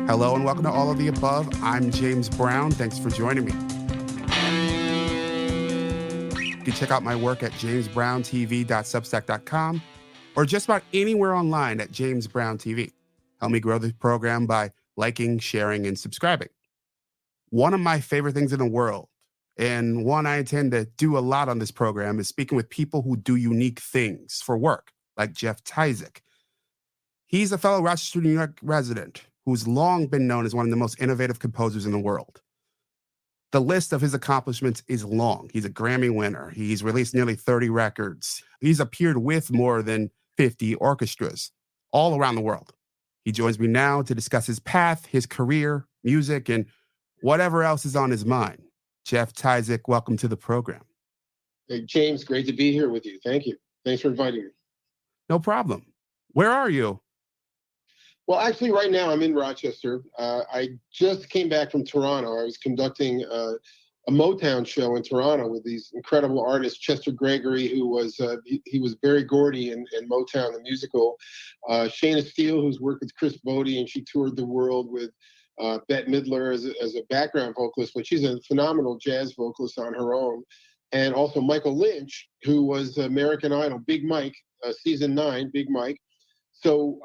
Hello and welcome to All of the Above. I'm James Brown. Thanks for joining me. You can check out my work at jamesbrowntv.substack.com or just about anywhere online at jamesbrowntv. Help me grow this program by liking, sharing, and subscribing. One of my favorite things in the world, and one I intend to do a lot on this program, is speaking with people who do unique things for work, like Jeff Tyzik. He's a fellow Rochester, New York resident who's long been known as one of the most innovative composers in the world. The list of his accomplishments is long. He's a Grammy winner. He's released nearly 30 records. He's appeared with more than 50 orchestras all around the world. He joins me now to discuss his path, his career, music, and whatever else is on his mind. Jeff Tyzik, welcome to the program. Hey, James, great to be here with you. Thank you. Thanks for inviting me. No problem. Where are you? Well, actually, right now I'm in Rochester. I just came back from Toronto. I was conducting a Motown show in Toronto with these incredible artists, Chester Gregory, who was he was Berry Gordy in Motown the musical, Shayna Steele, who's worked with Chris Bodie, and she toured the world with Bette Midler as a background vocalist, but she's a phenomenal jazz vocalist on her own. And also Michael Lynch, who was American Idol, Big Mike, season 9, Big Mike. So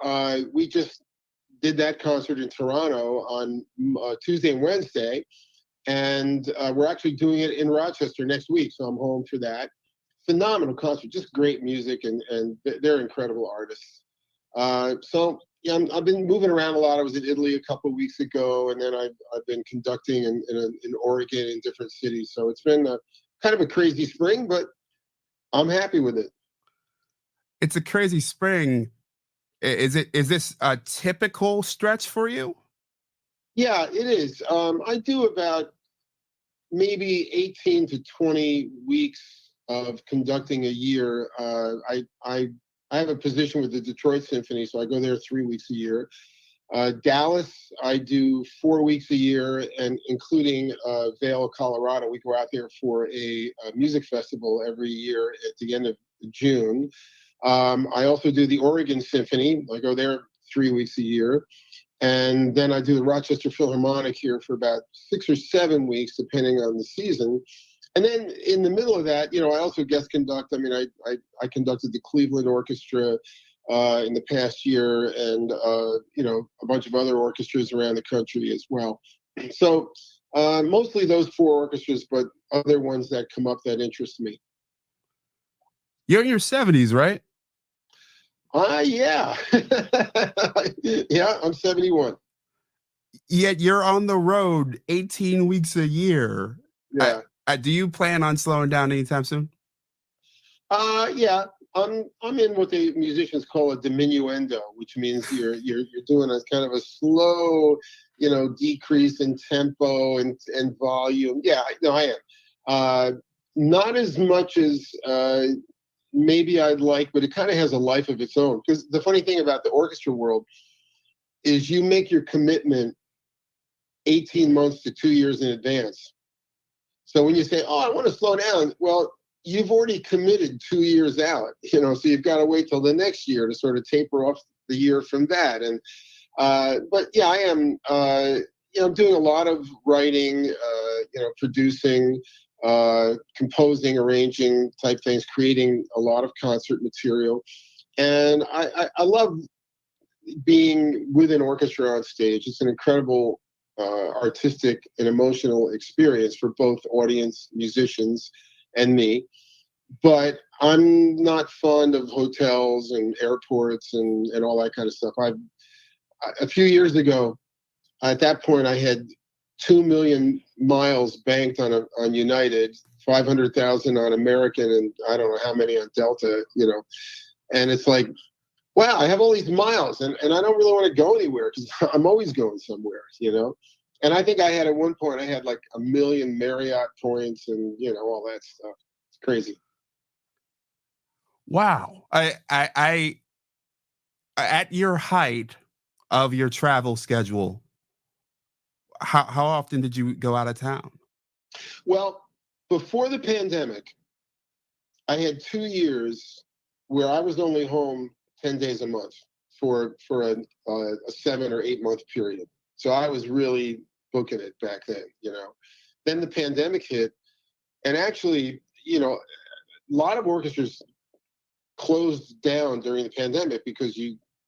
we just did that concert in Toronto on Tuesday and Wednesday, and we're actually doing it in Rochester next week, so I'm home for that. Phenomenal concert, just great music, and they're incredible artists. So yeah, I've been moving around a lot. I was in Italy a couple of weeks ago, and then I've been conducting in Oregon in different cities. So it's been kind of a crazy spring, but I'm happy with it. It's a crazy spring. Is this a typical stretch for you? Yeah, it is. I do about maybe 18 to 20 weeks of conducting a year. I have a position with the Detroit Symphony, so I go there 3 weeks a year. Dallas, I do 4 weeks a year, and including Vail, Colorado. We go out there for a music festival every year at the end of June. I also do the Oregon Symphony. I go there 3 weeks a year. And then I do the Rochester Philharmonic here for about 6 or 7 weeks, depending on the season. And then in the middle of that, I also guest conduct. I mean, I conducted the Cleveland Orchestra in the past year, and, a bunch of other orchestras around the country as well. So mostly those 4 orchestras, but other ones that come up that interest me. You're in your 70s, right? Yeah. Yeah, I'm 71. Yet you're on the road 18 weeks a year. Yeah. Do you plan on slowing down anytime soon? Yeah. I'm in what the musicians call a diminuendo, which means you're doing a kind of a slow, decrease in tempo and volume. Yeah, no, I am. Not as much as maybe I'd like, but it kind of has a life of its own. Because the funny thing about the orchestra world is you make your commitment 18 months to 2 years in advance. So when you say, I want to slow down, well, you've already committed 2 years out, so you've got to wait till the next year to sort of taper off the year from that. And, but yeah, I am, I'm doing a lot of writing, producing, composing, arranging type things, creating a lot of concert material. And I love being with an orchestra on stage. It's an incredible artistic and emotional experience for both audience, musicians, and me. But I'm not fond of hotels and airports and all that kind of stuff. A few years ago, at that point, I had 2 million miles banked on United, 500,000 on American, and I don't know how many on Delta, And it's like, wow, I have all these miles, and I don't really want to go anywhere because I'm always going somewhere, And I think at one point, I had like 1 million Marriott points and, all that stuff. It's crazy. Wow. I at your height of your travel schedule, how often did you go out of town? Well, before the pandemic, I had 2 years where I was only home 10 days a month for a 7 or 8 month period. So I was really booking it back then, you know. Then the pandemic hit, and actually, you know, a lot of orchestras closed down during the pandemic because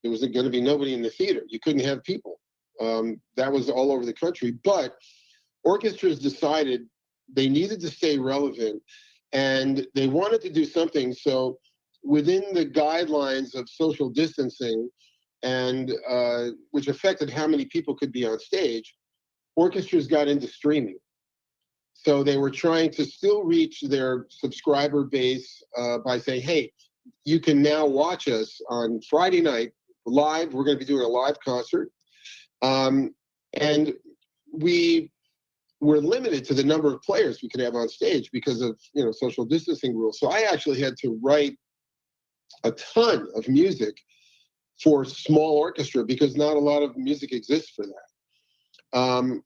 there was going to be nobody in the theater. You couldn't have people. That was all over the country. But orchestras decided they needed to stay relevant, and they wanted to do something. So within the guidelines of social distancing, and which affected how many people could be on stage, orchestras got into streaming. So they were trying to still reach their subscriber base by saying, hey, you can now watch us on Friday night live. We're going to be doing a live concert. And we were limited to the number of players we could have on stage because of, you know, social distancing rules. So I actually had to write a ton of music for small orchestra because not a lot of music exists for that.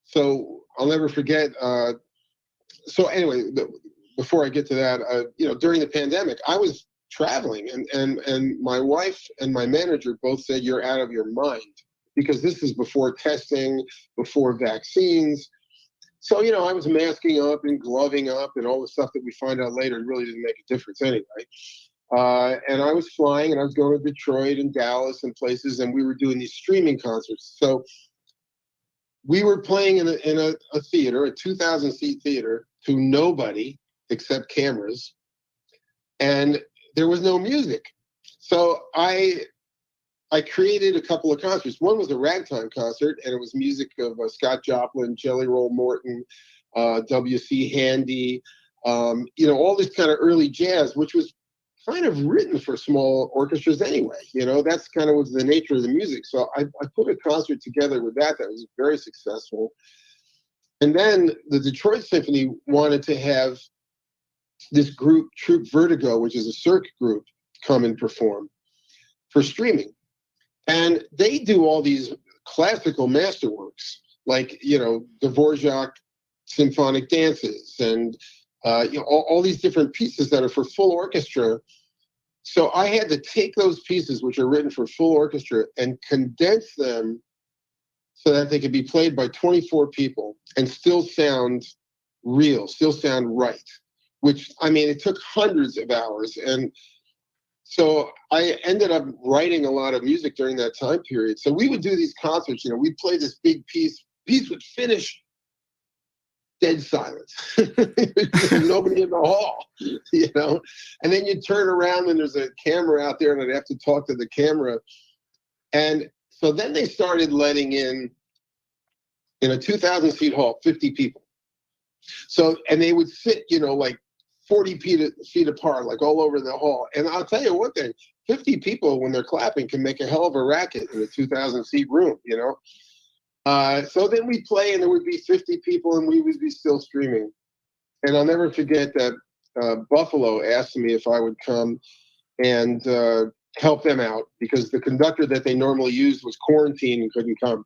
So I'll never forget. So anyway, before I get to that, you know, during the pandemic, I was traveling, and my wife and my manager both said, you're out of your mind, because this is before testing, before vaccines. So, you know, I was masking up and gloving up and all the stuff that we find out later really didn't make a difference anyway. And I was flying, and I was going to Detroit and Dallas and places, and we were doing these streaming concerts. So we were playing in a theater, a 2,000-seat theater, to nobody except cameras, and there was no music. So I created a couple of concerts. One was a ragtime concert, and it was music of Scott Joplin, Jelly Roll Morton, W.C. Handy, you know, all this kind of early jazz, which was kind of written for small orchestras anyway. You know, that's kind of was the nature of the music. So I put a concert together with that was very successful. And then the Detroit Symphony wanted to have this group, Troupe Vertigo, which is a Cirque group, come and perform for streaming. And they do all these classical masterworks, like, you know, Dvorak symphonic dances and you know, all these different pieces that are for full orchestra. So I had to take those pieces, which are written for full orchestra, and condense them so that they could be played by 24 people and still sound real, still sound right. Which, I mean, it took hundreds of hours. And so I ended up writing a lot of music during that time period. So we would do these concerts, you know, we'd play this big piece would finish dead silence. Nobody in the hall, you know. And then you'd turn around and there's a camera out there and I'd have to talk to the camera. And so then they started letting in a 2,000-seat hall, 50 people. So, and they would sit, you know, like 40 feet apart, like all over the hall. And I'll tell you one thing, 50 people, when they're clapping, can make a hell of a racket in a 2,000-seat room, you know. So then we'd play, and there would be 50 people, and we would be still streaming. And I'll never forget that Buffalo asked me if I would come and help them out, because the conductor that they normally used was quarantined and couldn't come.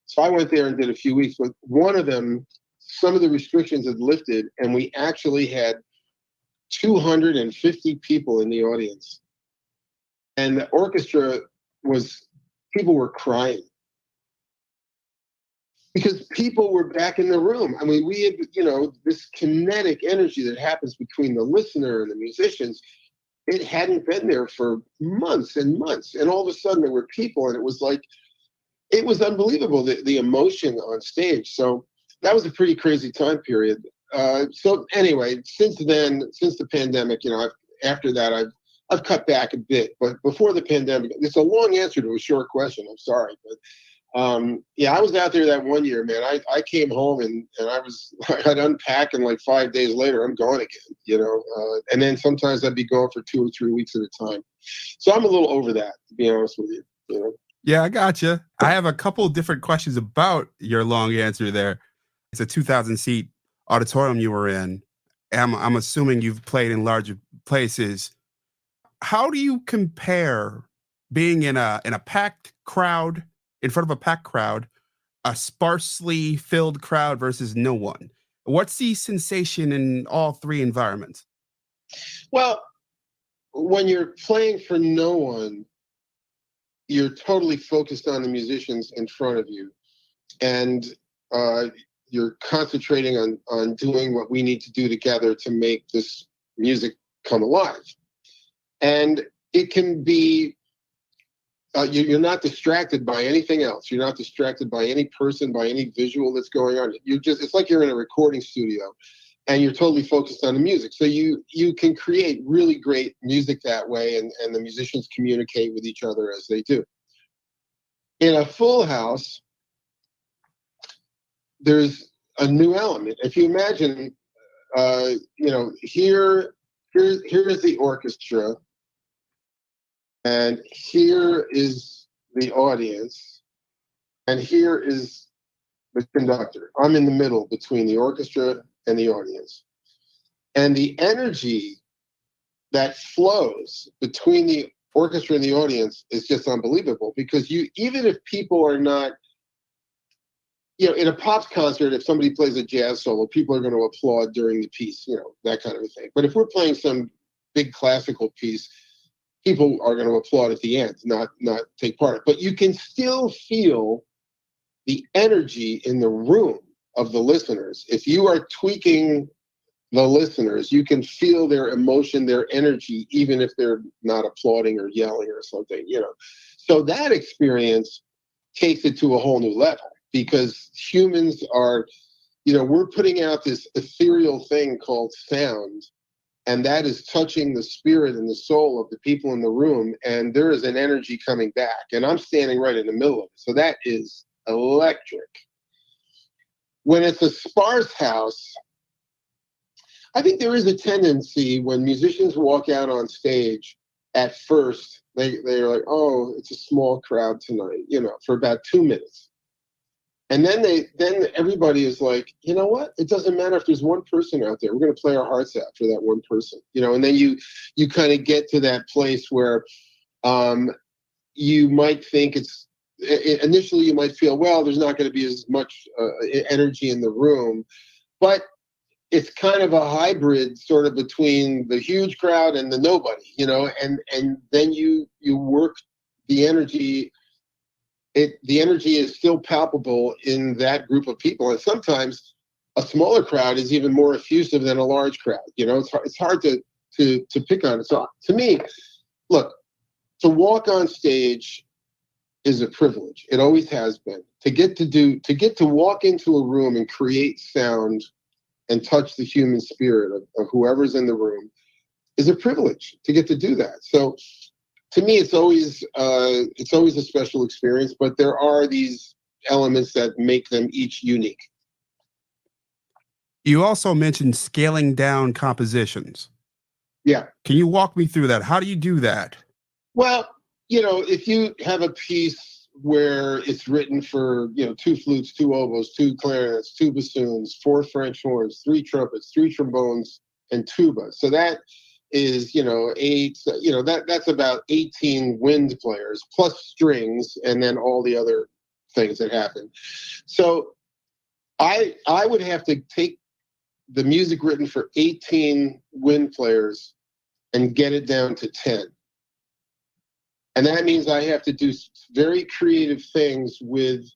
So I went there and did a few weeks. But one of them, some of the restrictions had lifted, and we actually had 250 people in the audience. And the orchestra people were crying. Because people were back in the room. I mean, we had, you know, this kinetic energy that happens between the listener and the musicians. It hadn't been there for months and months. And all of a sudden there were people, and it was like, it was unbelievable, the emotion on stage. So that was a pretty crazy time period. So anyway, since the pandemic, you know, after that, I've cut back a bit. But before the pandemic, it's a long answer to a short question. I'm sorry, but yeah, I was out there that one year, man. I came home and I'd unpack, and like 5 days later, I'm gone again, you know. And then sometimes I'd be gone for 2 or 3 weeks at a time. So I'm a little over that, to be honest with you. You know. Yeah, I gotcha. I have a couple different questions about your long answer there. It's a 2,000-seat auditorium you were in. I'm assuming you've played in larger places. How do you compare being in a packed crowd, in front of a packed crowd, a sparsely filled crowd versus no one? What's the sensation in all three environments? Well, when you're playing for no one, you're totally focused on the musicians in front of you. and you're concentrating on doing what we need to do together to make this music come alive. And it can be, you're not distracted by anything else. You're not distracted by any person, by any visual that's going on. It's like you're in a recording studio and you're totally focused on the music. So you can create really great music that way, and the musicians communicate with each other as they do. In a full house, there's a new element. If you imagine, here's the orchestra, and here is the audience, and here is the conductor. I'm in the middle between the orchestra and the audience. And the energy that flows between the orchestra and the audience is just unbelievable, because even if people are not, in a pop concert, if somebody plays a jazz solo, people are going to applaud during the piece, that kind of a thing. But if we're playing some big classical piece, people are going to applaud at the end, not take part. But you can still feel the energy in the room of the listeners. If you are tweaking the listeners, you can feel their emotion, their energy, even if they're not applauding or yelling or something, So that experience takes it to a whole new level, because humans are, we're putting out this ethereal thing called sound, and that is touching the spirit and the soul of the people in the room, and there is an energy coming back, and I'm standing right in the middle of it. So that is electric. When it's a sparse house, I think there is a tendency when musicians walk out on stage, at first, they're like, oh, it's a small crowd tonight, for about 2 minutes. And then everybody is like, you know what? It doesn't matter if there's one person out there. We're going to play our hearts out for that one person, and then you kind of get to that place where you might think initially you might feel, well, there's not going to be as much energy in the room, but it's kind of a hybrid sort of between the huge crowd and the nobody, and then you work the energy. The energy is still palpable in that group of people. And sometimes a smaller crowd is even more effusive than a large crowd. It's hard to pick on it. So to me, look, to walk on stage is a privilege. It always has been. To get to walk into a room and create sound and touch the human spirit of whoever's in the room is a privilege to get to do that. So to me, it's always a special experience, but there are these elements that make them each unique. You also mentioned scaling down compositions. Yeah. Can you walk me through that? How do you do that? Well, if you have a piece where it's written for, 2 flutes, 2 oboes, 2 clarinets, 2 bassoons, 4 French horns, 3 trumpets, 3 trombones, and tuba. So that is, 8, that's about 18 wind players plus strings, and then all the other things that happen. So I would have to take the music written for 18 wind players and get it down to 10. And that means I have to do very creative things with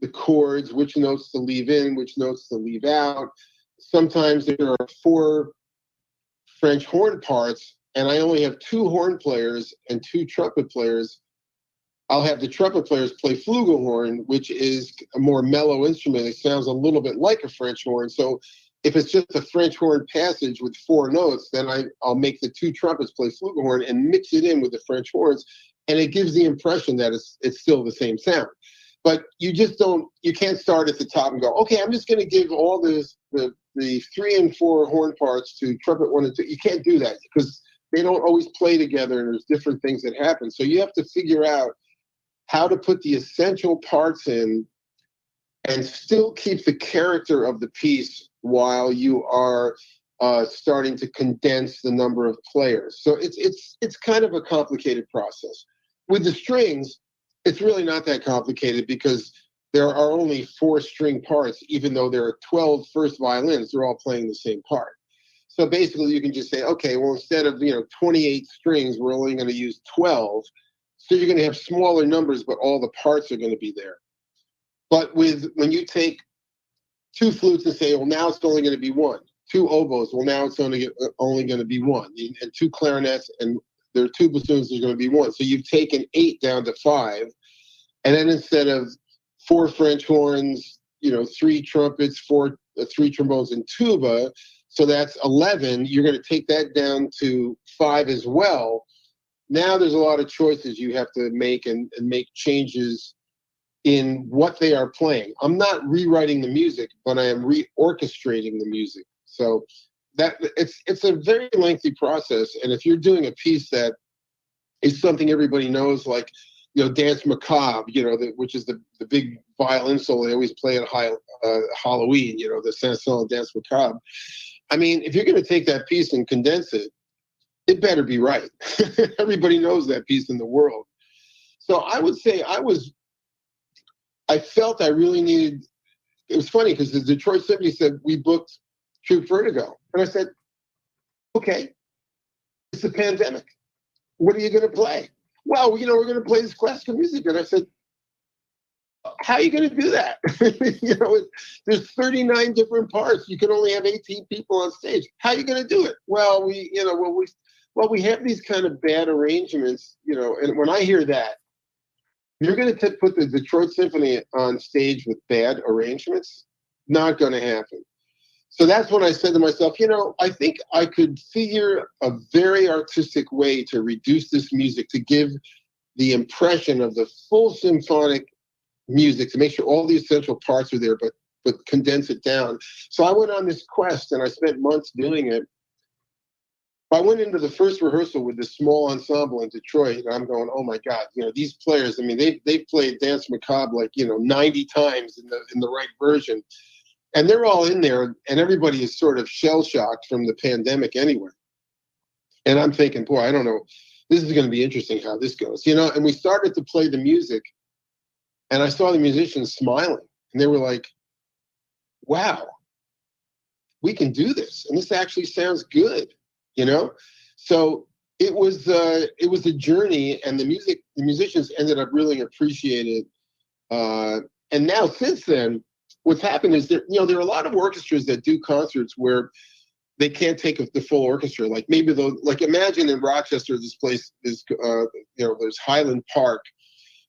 the chords, which notes to leave in, which notes to leave out. Sometimes there are 4 French horn parts, and I only have 2 horn players and 2 trumpet players. I'll have the trumpet players play flugelhorn, which is a more mellow instrument. It sounds a little bit like a French horn. So if it's just a French horn passage with 4 notes, then I'll make the 2 trumpets play flugelhorn and mix it in with the French horns, and it gives the impression that it's still the same sound. But you can't start at the top and go, okay, I'm just going to give all the 3 and 4 horn parts to trumpet 1 and 2. You can't do that because they don't always play together, and there's different things that happen. So you have to figure out how to put the essential parts in and still keep the character of the piece while you are starting to condense the number of players. So it's kind of a complicated process. With the strings, it's really not that complicated because there are only 4 string parts, even though there are 12 first violins, they're all playing the same part. So basically you can just say, okay, well, instead of 28 strings, we're only going to use 12. So you're going to have smaller numbers, but all the parts are going to be there. But when you take two flutes and say, well, now it's only going to be one. Two oboes, well, now it's only going to be one. And two clarinets, and there are two bassoons, there's going to be one. So you've taken 8 down to 5. And then instead of 4 French horns, 3 trumpets, 3 trombones, and tuba, so that's 11, you're going to take that down to 5 as well. Now there's a lot of choices you have to make and make changes in what they are playing. I'm not rewriting the music, but I am reorchestrating the music. So that it's a very lengthy process. And if you're doing a piece that is something everybody knows, like Dance Macabre, which is the big violin solo they always play at Halloween, the Saint-Saëns Dance Macabre. I mean, if you're going to take that piece and condense it, it better be right. Everybody knows that piece in the world. So I would say I felt I really needed. It was funny because the Detroit Symphony said we booked Troupe Vertigo, and I said, "Okay, it's a pandemic. What are you going to play?" Well, we're going to play this classical music, and I said, "How are you going to do that? There's 39 different parts. You can only have 18 people on stage. How are you going to do it?" Well, we have these kind of bad arrangements, and when I hear that, you're going to put the Detroit Symphony on stage with bad arrangements, not going to happen. So that's when I said to myself, I think I could figure a very artistic way to reduce this music, to give the impression of the full symphonic music, to make sure all the essential parts are there, but condense it down. So I went on this quest, and I spent months doing it. I went into the first rehearsal with this small ensemble in Detroit, and I'm going, oh my God, these players, I mean, they've played Dance Macabre 90 times in the right version. And they're all in there, and everybody is sort of shell-shocked from the pandemic anyway. And I'm thinking, boy, I don't know, this is going to be interesting how this goes. And we started to play the music, and I saw the musicians smiling, and they were like, wow, we can do this, and this actually sounds good. So it was a journey, and the musicians ended up really appreciating it. And now since then, what's happened is there are a lot of orchestras that do concerts where they can't take the full orchestra. Like maybe imagine in Rochester, this place is, there's Highland Park,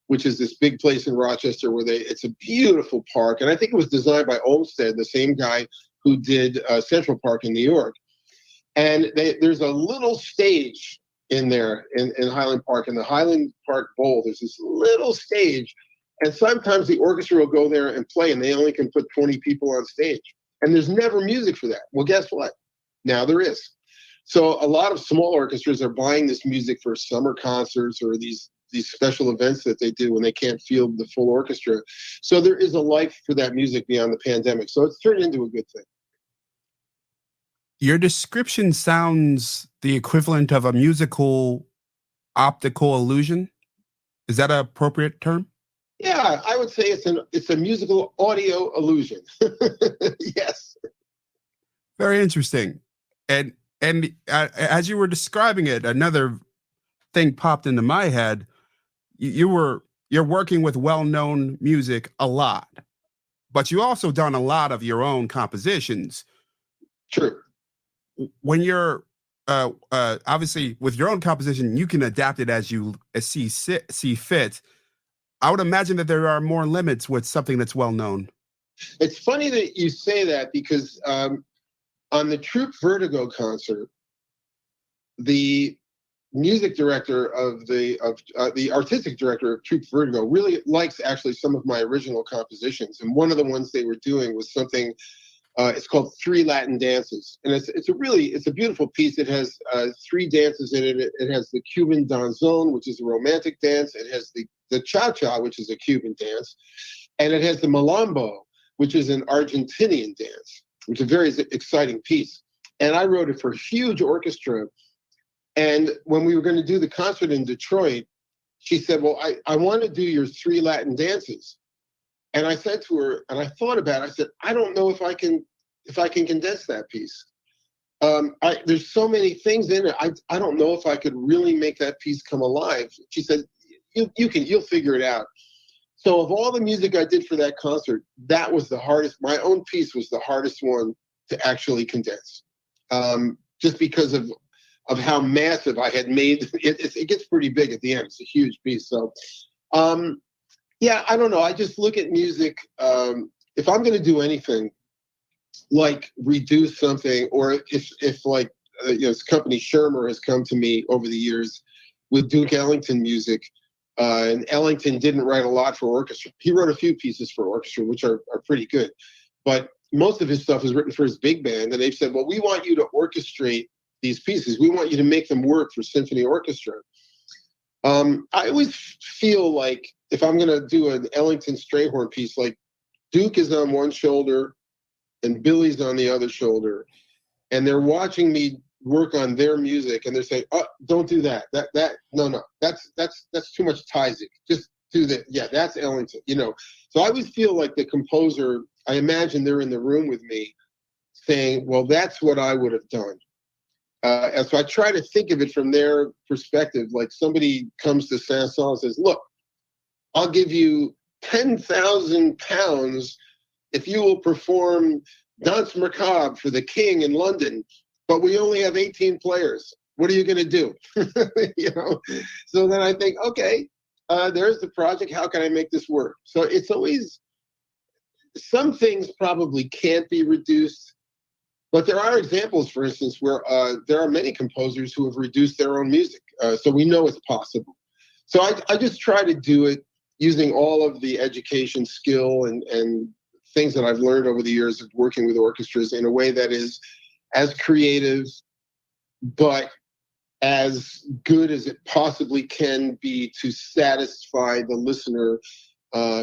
which is this big place in Rochester where it's a beautiful park. And I think it was designed by Olmsted, the same guy who did Central Park in New York. And there's a little stage in there in Highland Park. In the Highland Park Bowl, there's this little stage. And sometimes the orchestra will go there and play, and they only can put 20 people on stage. And there's never music for that. Well, guess what? Now there is. So a lot of small orchestras are buying this music for summer concerts or these special events that they do when they can't field the full orchestra. So there is a life for that music beyond the pandemic. So it's turned into a good thing. Your description sounds the equivalent of a musical optical illusion. Is that an appropriate term? Yeah, I would say it's a musical audio illusion. Yes. Very interesting. And as you were describing it, another thing popped into my head. You're working with well-known music a lot, but you also done a lot of your own compositions. True. When you're obviously with your own composition, you can adapt it as you see fit. I would imagine that there are more limits with something that's well known. It's funny that you say that because on the Troupe Vertigo concert, the music director the artistic director of Troupe Vertigo really likes actually some of my original compositions, and one of the ones they were doing was something. It's called 3 Latin Dances, and it's a beautiful piece. It has 3 dances in it. It has the Cuban danzón, which is a romantic dance. It has the cha-cha, which is a Cuban dance, and it has the malambo, which is an Argentinian dance, which is a very exciting piece. And I wrote it for a huge orchestra. And when we were going to do the concert in Detroit, she said, "Well, I want to do your 3 Latin dances." And I said to her, and I thought about it, I said, I don't know if I can condense that piece. There's so many things in it. I don't know if I could really make that piece come alive. She said, you'll figure it out. So of all the music I did for that concert, that was the hardest. My own piece was the hardest one to actually condense, just because of how massive I had made. It gets pretty big at the end. It's a huge piece. So, yeah, I don't know. I just look at music. If I'm going to do anything, like reduce something, or if like this company Shermer has come to me over the years with Duke Ellington music. And Ellington didn't write a lot for orchestra. He wrote a few pieces for orchestra, which are pretty good. But most of his stuff is written for his big band. And they've said, well, we want you to orchestrate these pieces. We want you to make them work for symphony orchestra. I always feel like if I'm going to do an Ellington Strayhorn piece, like Duke is on one shoulder and Billy's on the other shoulder. And they're watching me work on their music, and they're saying, "Oh, don't do that. No, that's too much Tyzik. Just do that. Yeah, that's Ellington." So I always feel like the composer. I imagine they're in the room with me, saying, "Well, that's what I would have done." And so I try to think of it from their perspective. Like somebody comes to Saint-Saëns and says, "Look, I'll give you £10,000 if you will perform Danse Macabre for the King in London. But we only have 18 players. What are you going to do?" So then I think, okay, there's the project. How can I make this work? So it's always, some things probably can't be reduced, but there are examples, for instance, where there are many composers who have reduced their own music. So we know it's possible. So I just try to do it using all of the education, skill, and things that I've learned over the years of working with orchestras in a way that is as creative, but as good as it possibly can be to satisfy the listener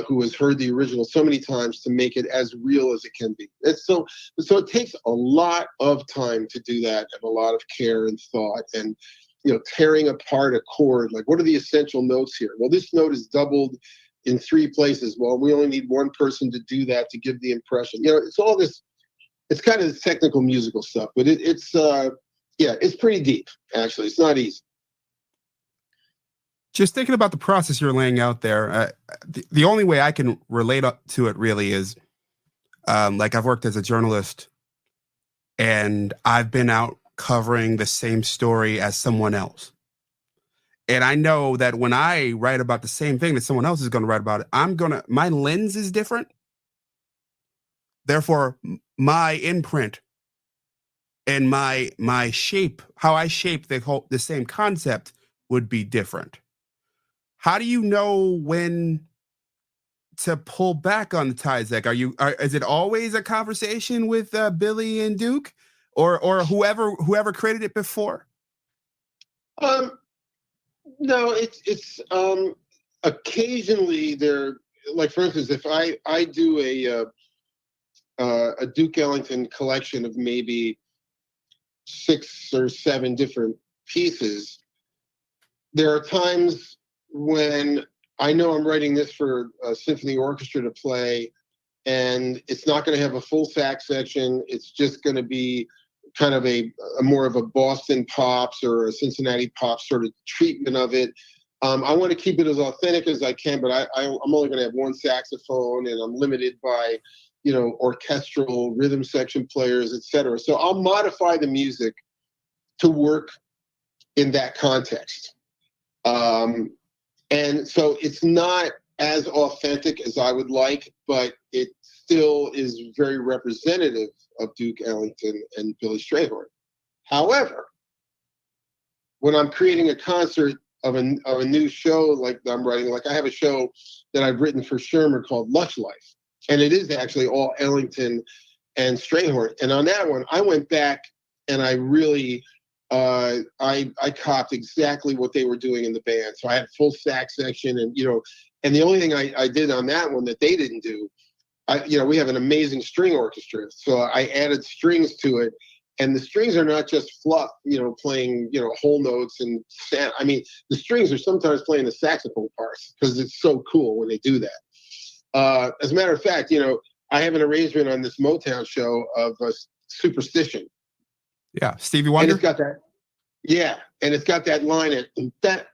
who has heard the original so many times, to make it as real as it can be. So it takes a lot of time to do that, and a lot of care and thought, and tearing apart a chord. Like, what are the essential notes here? Well, this note is doubled in 3 places. Well, we only need one person to do that to give the impression. It's all this. It's kind of this technical musical stuff, but it's pretty deep, actually. It's not easy. Just thinking about the process you're laying out there, the only way I can relate to it really is, like, I've worked as a journalist, and I've been out covering the same story as someone else. And I know that when I write about the same thing that someone else is going to write about it, my lens is different. Therefore, my imprint and my shape, how I shape the same concept, would be different. How do you know when to pull back on the Tyzik? Is it always a conversation with Billy and Duke, or whoever created it before? No, it's occasionally there. Like, for instance, if I do a Duke Ellington collection of maybe 6 or 7 different pieces, there are times when I know I'm writing this for a symphony orchestra to play, and it's not going to have a full sax section. It's just going to be kind of a more of a Boston pops or a Cincinnati pops sort of treatment of it. I want to keep it as authentic as I can, but I'm only going to have one saxophone, and I'm limited by orchestral rhythm section players, etc. So I'll modify the music to work in that context. And so it's not as authentic as I would like, but it still is very representative of Duke Ellington and Billy Strayhorn. However, when I'm creating a concert of a new show like I'm writing, like I have a show that I've written for Shermer called Lush Life. And it is actually all Ellington and Strayhorn. And on that one, I went back and I really, I copped exactly what they were doing in the band. So I had full sax section, and and the only thing I did on that one that they didn't do, we have an amazing string orchestra. So I added strings to it, and the strings are not just fluff, playing, whole notes and I mean, the strings are sometimes playing the saxophone parts because it's so cool when they do that. As a matter of fact, I have an arrangement on this Motown show of Superstition. Yeah, Stevie Wonder. And it's got that. Yeah, and it's got that line at that.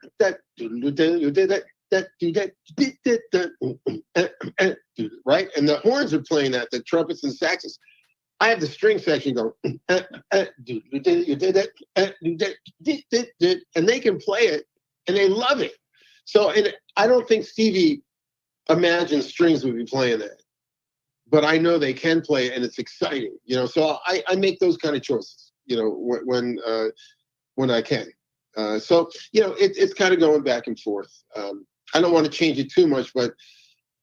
right? And the horns are playing that, the trumpets and saxes. I have the string section going, and they can play it, and they love it. So, and I don't think Stevie imagined strings would be playing that, but I know they can play it, and it's exciting, you know. So I make those kind of choices, you know, when I can. So, you know, it's kind of going back and forth. I don't want to change it too much, but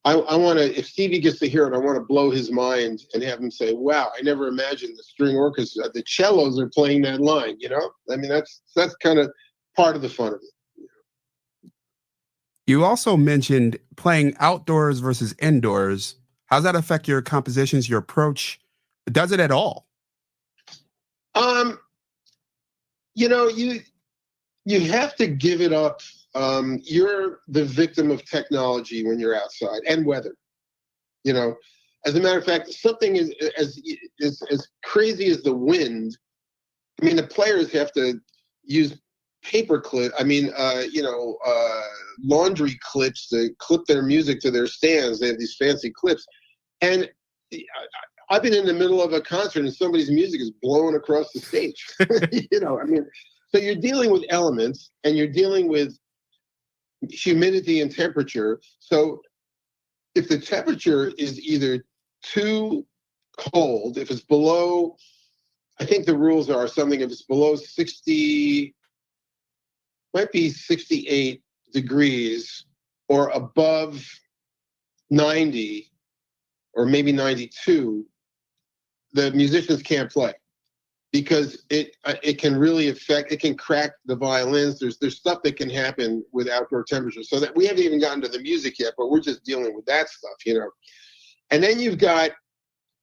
I want to, if Stevie gets to hear it, I want to blow his mind and have him say, wow, I never imagined the string orchestra, the cellos are playing that line, you know? I mean, that's kind of part of the fun of it. You also mentioned playing outdoors versus indoors. How does that affect your compositions, your approach? Does it at all? You know, you have to give it up. You're the victim of technology when you're outside, and weather. You know, as a matter of fact, something as crazy as the wind. I mean, the players have to use paper clip. I mean, laundry clips to clip their music to their stands. They have these fancy clips, and I've been in the middle of a concert and somebody's music is blowing across the stage. You know, I mean, so you're dealing with elements and you're dealing with humidity and temperature. So if the temperature is either too cold, if it's below, I think the rules are something, if it's below 60, might be 68 degrees or above 90 or maybe 92, the musicians can't play because it can really affect, it can crack the violins. There's stuff that can happen with outdoor temperatures. So that we haven't even gotten to the music yet, but we're just dealing with that stuff, you know. And then you've got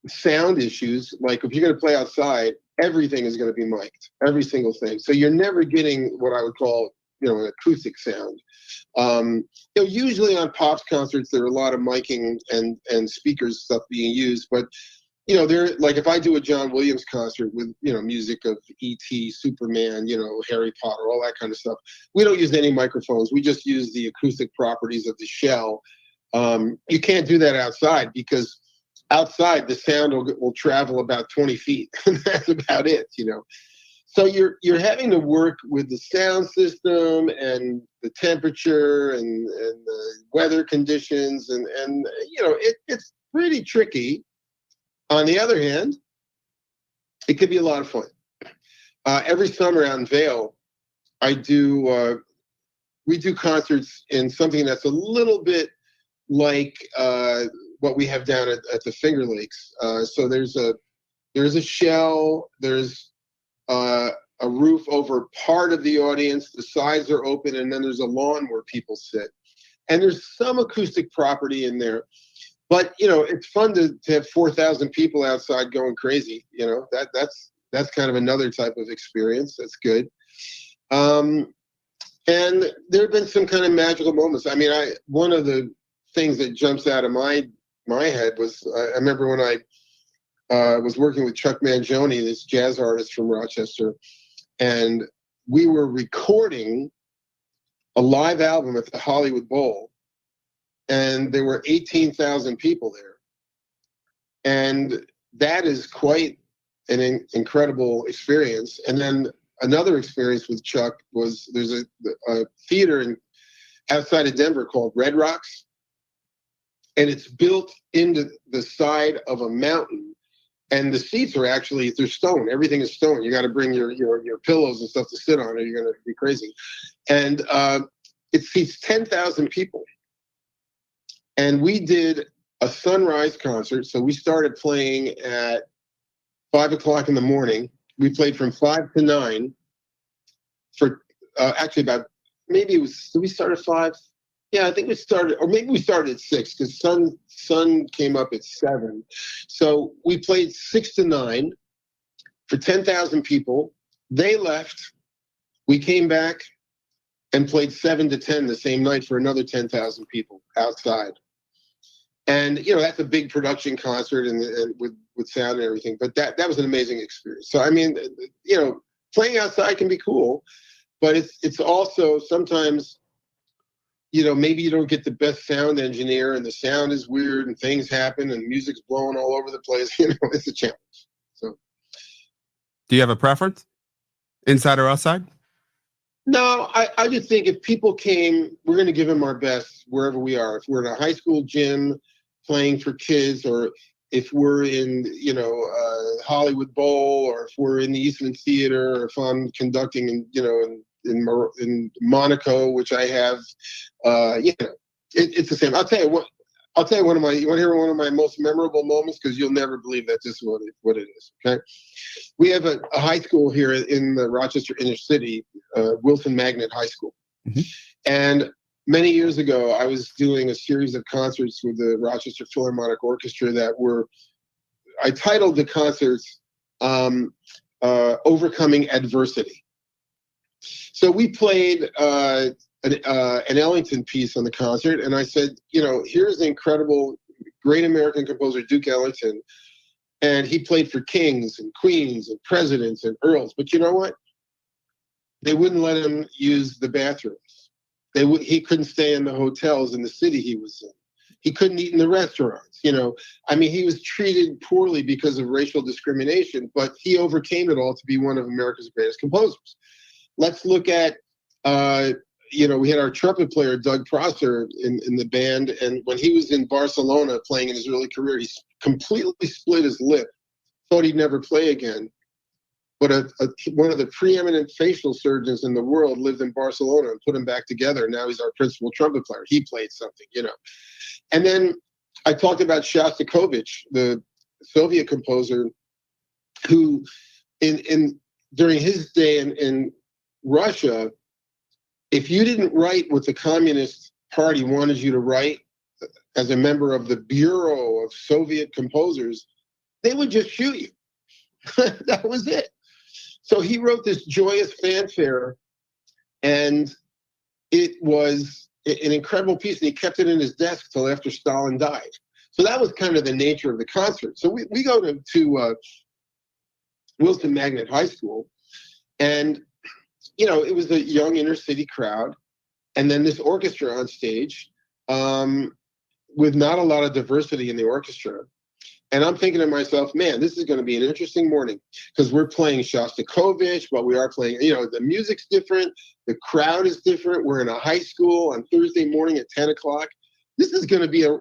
sound issues. Like if you're going to play outside, everything is going to be mic'd, every single thing. So you're never getting what I would call, you know, an acoustic sound. You know, usually on Pops concerts, there are a lot of miking and speakers stuff being used, but you know, they're like, if I do a John Williams concert with, you know, music of E.T., Superman, you know, Harry Potter, all that kind of stuff, we don't use any microphones. We just use the acoustic properties of the shell. You can't do that outside because outside the sound will travel about 20 feet. That's about it, you know. So you're having to work with the sound system and the temperature and the weather conditions and you know, it's pretty tricky. On the other hand, it could be a lot of fun. Every summer out in Vail, we do concerts in something that's a little bit like what we have down at the Finger Lakes. So there's a shell, there's a roof over part of the audience, the sides are open, and then there's a lawn where people sit. And there's some acoustic property in there. But, you know, it's fun to have 4,000 people outside going crazy. You know, that's kind of another type of experience. That's good. And there have been some kind of magical moments. I mean, one of the things that jumps out of my head was, I remember when I was working with Chuck Mangione, this jazz artist from Rochester, and we were recording a live album at the Hollywood Bowl. And there were 18,000 people there. And that is quite an incredible experience. And then another experience with Chuck was there's a theater outside of Denver called Red Rocks. And it's built into the side of a mountain. And the seats are actually, they're stone. Everything is stone. You got to bring your pillows and stuff to sit on or you're going to be crazy. And it seats 10,000 people. And we did a sunrise concert. So we started playing at 5 o'clock in the morning. We played from 5 to 9 for actually about, maybe it was, did we start at 5? Yeah, I think we started, or maybe we started at 6 because sun came up at 7. So we played 6 to 9 for 10,000 people. They left. We came back and played 7 to 10 the same night for another 10,000 people outside. And, you know, that's a big production concert and with sound and everything. But that was an amazing experience. So, I mean, you know, playing outside can be cool, but it's also sometimes maybe you don't get the best sound engineer and the sound is weird and things happen and music's blowing all over the place. It's a challenge. So, do you have a preference, inside or outside? No, I just think if people came, we're going to give them our best wherever we are. If we're in a high school gym playing for kids, or if we're in, Hollywood Bowl, or if we're in the Eastman Theater, or if I'm conducting in Monaco, which I have, it's the same. I'll tell you what. You want to hear one of my most memorable moments? Because you'll never believe that this is what it is. Okay, we have a high school here in the Rochester inner city, Wilson Magnet High School, and many years ago, I was doing a series of concerts with the Rochester Philharmonic Orchestra I titled the concerts "Overcoming Adversity." So we played an Ellington piece on the concert, and I said, here's the incredible, great American composer Duke Ellington, and he played for kings and queens and presidents and earls. But you know what? They wouldn't let him use the bathrooms. He couldn't stay in the hotels in the city he was in. He couldn't eat in the restaurants. He was treated poorly because of racial discrimination, but he overcame it all to be one of America's greatest composers. Let's look at, we had our trumpet player, Doug Prosser, in the band. And when he was in Barcelona playing in his early career, he completely split his lip, thought he'd never play again. But one of the preeminent facial surgeons in the world lived in Barcelona and put him back together. Now he's our principal trumpet player. He played something, And then I talked about Shostakovich, the Soviet composer, who during his day in Russia, if you didn't write what the Communist Party wanted you to write as a member of the Bureau of Soviet Composers, they would just shoot you. That was it. So he wrote this joyous fanfare, and it was an incredible piece, and he kept it in his desk till after Stalin died. So that was kind of the nature of the concert. So we go to Wilson Magnet High School, and it was a young inner city crowd, and then this orchestra on stage with not a lot of diversity in the orchestra. And I'm thinking to myself, man, this is going to be an interesting morning, because we're playing Shostakovich, but we are playing, the music's different, the crowd is different. We're in a high school on Thursday morning at 10 o'clock. This is going to be a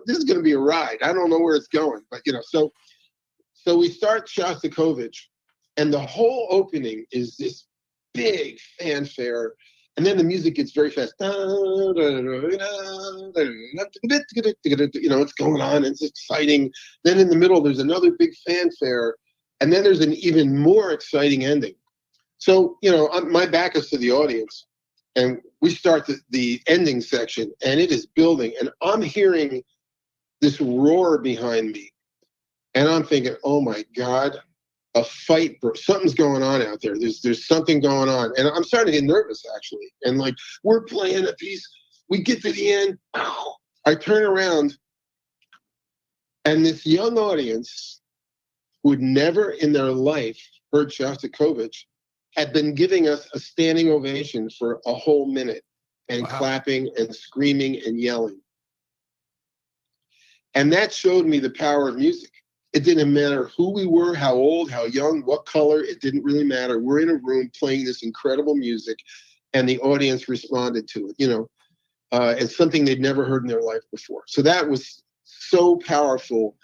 ride. I don't know where it's going, but so we start Shostakovich, and the whole opening is this big fanfare, and then the music gets very fast. It's going on, it's exciting. Then in the middle, there's another big fanfare, and then there's an even more exciting ending. So, my back is to the audience, and we start the ending section, and it is building, and I'm hearing this roar behind me, and I'm thinking, oh my God, a fight, something's going on out there. There's something going on. And I'm starting to get nervous, actually. And we're playing a piece. We get to the end. Ow. I turn around, and this young audience who had never in their life heard Shostakovich had been giving us a standing ovation for a whole minute, and clapping and screaming and yelling. And that showed me the power of music. It didn't matter who we were, how old, how young, what color. It didn't really matter. We're in a room playing this incredible music, and the audience responded to it, it's something they'd never heard in their life before. So that was so powerful.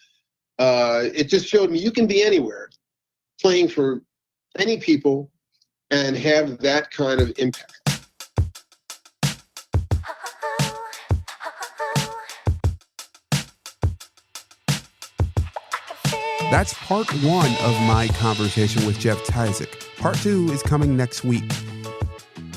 It just showed me you can be anywhere, playing for any people, and have that kind of impact. That's part one of my conversation with Jeff Tyzik. Part two is coming next week.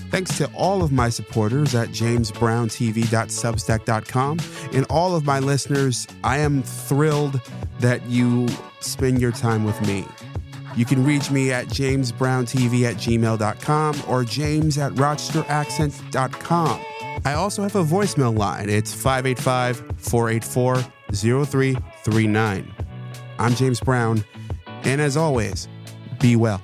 Thanks to all of my supporters at jamesbrowntv.substack.com and all of my listeners. I am thrilled that you spend your time with me. You can reach me at jamesbrowntv@gmail.com or james@rochesteraccent.com. I also have a voicemail line. It's 585-484-0339. I'm James Brown, and as always, be well.